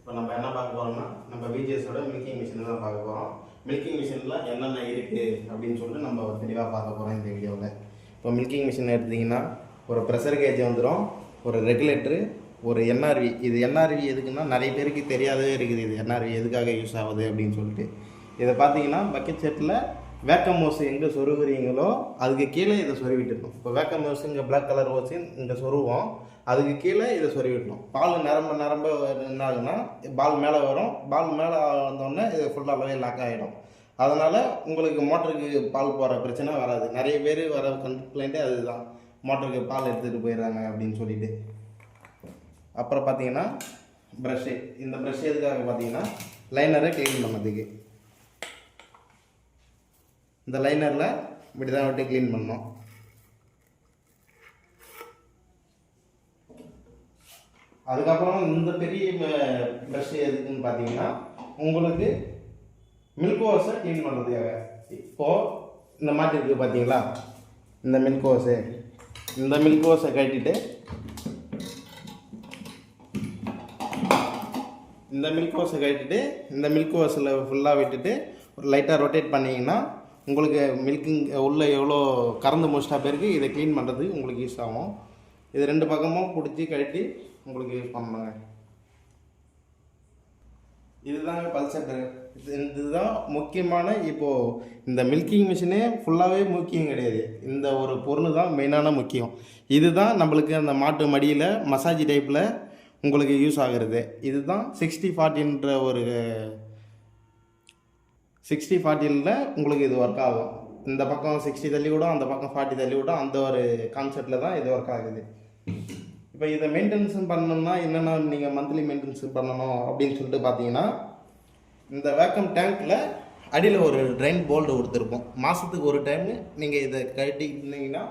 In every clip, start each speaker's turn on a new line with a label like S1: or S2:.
S1: இப்போ நம்ம என்ன பார்க்க போகிறோம்னா நம்ம விஜிஎஸோட மில்கிங் மிஷின் தான் பார்க்க போகிறோம். மில்கிங் மிஷினில் என்னென்ன இருக்குது அப்படின்னு சொல்லிட்டு நம்ம தெளிவாக பார்க்க போகிறோம் இந்த வீடியோவில். இப்போ மில்கிங் மிஷின் எடுத்திங்கன்னா ஒரு ப்ரெஷர் கேஜ் வந்துடும், ஒரு ரெகுலேட்டரு, ஒரு என்ஆர்வி. இது என்ஆர்வி எதுக்குன்னா நிறைய பேருக்கு தெரியாதவே இருக்குது இது என்ஆர்வி எதுக்காக யூஸ் ஆகுது அப்படின்னு சொல்லிட்டு. இதை பார்த்தீங்கன்னா பக்கெட் செட்டில் வேக்கம் ஹோஸ் எங்கே சொருகுறீங்களோ அதுக்கு கீழே இதை சொருவிட்டுருணும். இப்போ வேக்கம் ஹோஸ் இங்கே பிளாக் கலர் ஹோஸ் இங்கே சொருவோம், அதுக்கு கீழே இதை சொருவிடணும். பால் நிரம்ப என்ன ஆகுன்னா பால் மேலே வரும், பால் மேலே வந்தோடனே இது ஃபுல்லாகவே லாக் ஆகிடும். அதனால் உங்களுக்கு மோட்டருக்கு பால் போகிற பிரச்சனை வராது. நிறைய பேர் வர கம்ப்ளைண்ட்டே அதுதான், மோட்டருக்கு பால் எடுத்துகிட்டு போயிடுறாங்க அப்படின்னு சொல்லிட்டு. அப்புறம் பார்த்தீங்கன்னா ப்ரஷ்ஷு. இந்த ப்ரஷ் எதுக்காக பார்த்தீங்கன்னா லைனரை க்ளீன் பண்ணதுக்கு. இந்த லைனரில் இப்படி தான் விட்டு க்ளீன் பண்ணோம். அதுக்கப்புறம் இந்த பெரிய ப்ரஷ் எதுக்குன்னு பார்த்தீங்கன்னா உங்களுக்கு மில்க் ஹோஸை க்ளீன் பண்ணுறதுக்காக. இப்போது இந்த மாட்டி இருக்குது பார்த்தீங்களா, இந்த மில்க் ஹோஸு, இந்த மில்க் ஹோஸை கட்டிட்டு இந்த மில்க் ஹோஸில் ஃபுல்லாக விட்டுட்டு ஒரு லைட்டாக ரொட்டேட் பண்ணிங்கன்னா உங்களுக்கு மில்கிங் உள்ளே எவ்வளோ கறந்து முடிச்சிட்டா பேருக்கு இதை க்ளீன் பண்ணுறதுக்கு உங்களுக்கு யூஸ் ஆகும். இது ரெண்டு பக்கமும் பிடிச்சி கழட்டி உங்களுக்கு யூஸ் பண்ணுங்க. இதுதாங்க பல்செட்டர். இதுதான் முக்கியமான. இப்போது இந்த மில்கிங் மிஷினே ஃபுல்லாகவே முக்கியம் கிடையாது, இந்த ஒரு பொருள் தான் மெயினான முக்கியம். இதுதான் நம்மளுக்கு அந்த மாட்டு மடியில் மசாஜ் டைப்பில் உங்களுக்கு யூஸ் ஆகிறது. இதுதான் 60-40ன்ற ஒரு 60-40ல் உங்களுக்கு இது ஒர்க் ஆகும். இந்த பக்கம் 60 தள்ளி விடும், அந்த பக்கம் 40 தள்ளி விடும், அந்த ஒரு கான்செப்டில் தான் இது ஒர்க் ஆகுது. இப்போ இதை மெயின்டெனன்ஸ் பண்ணணும்னா என்னென்னா நீங்கள் மந்த்லி மெயின்டெனன்ஸ் பண்ணணும் அப்படின்னு சொல்லிட்டு பார்த்தீங்கன்னா இந்த வேக்கம் டேங்க்கில் அடியில் ஒரு ட்ரைன் போல்டு கொடுத்துருப்போம். மாதத்துக்கு ஒரு டைமு நீங்கள் இதை கழட்டினீங்கன்னா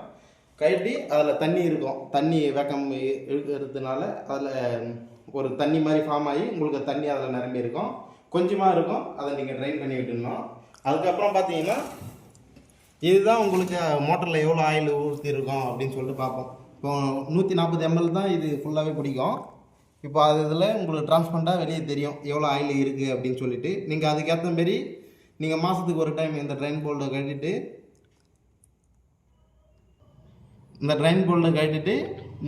S1: அதில் தண்ணி இருக்கும். தண்ணி வேக்கம் இழுக்கிறதுனால அதில் ஒரு தண்ணி மாதிரி ஃபார்ம் ஆகி உங்களுக்கு தண்ணி அதில் நிரம்பி இருக்கும், கொஞ்சமாக இருக்கும், அதை நீங்கள் ட்ரைன் பண்ணி விட்டுடணும். அதுக்கப்புறம் பார்த்தீங்கன்னா இதுதான் உங்களுக்கு மோட்டரில் எவ்வளோ ஆயில் ஊற்றிருக்கோம் அப்படின்னு சொல்லிட்டு பார்ப்போம். இப்போ 140 ml தான் இது ஃபுல்லாகவே பிடிக்கும். இப்போ அது இதில் உங்களுக்கு ட்ரான்ஸ்பரண்ட்டாக வெளியே தெரியும் எவ்வளோ ஆயில் இருக்குது அப்படின்னு சொல்லிட்டு. நீங்கள் அதுக்கேற்ற மாரி நீங்கள் மாதத்துக்கு ஒரு டைம் இந்த ட்ரைன் போல்டை கட்டிட்டு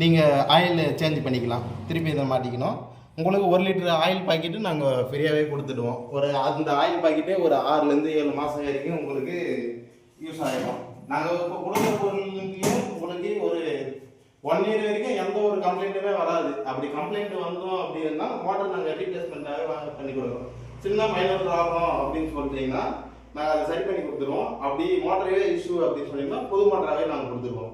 S1: நீங்கள் ஆயில் சேஞ்ச் பண்ணிக்கலாம். திருப்பி இதை மாட்டிக்கணும். உங்களுக்கு 1 லிட்டர் ஆயில் பாக்கெட்டு நாங்கள் ஃப்ரீயாகவே கொடுத்துடுவோம். அந்த ஆயில் பாக்கெட்டே ஒரு 6-7 மாதம் வரைக்கும் உங்களுக்கு யூஸ் ஆகிடும். நாங்கள் இப்போ கொடுக்குற பொருளுக்கு உங்களுக்கு ஒரு 1 இயர் வரைக்கும் எந்த ஒரு கம்ப்ளைண்ட்டுமே வராது. அப்படி கம்ப்ளைண்ட் வந்தோம் அப்படின்னா மோட்டர் நாங்கள் ரீப்ளேஸ்மெண்ட்டாகவே பண்ணி கொடுக்குறோம். சின்ன மைனர் ப்ராப்ளம் அப்படின்னு சொல்லிட்டீங்கன்னா நாங்கள் அதை சரி பண்ணி கொடுத்துருவோம். அப்படி மோட்டரே இஷ்யூ அப்படின்னு சொன்னீங்கன்னா புது மோட்டராகவே நாங்கள் கொடுத்துருவோம்.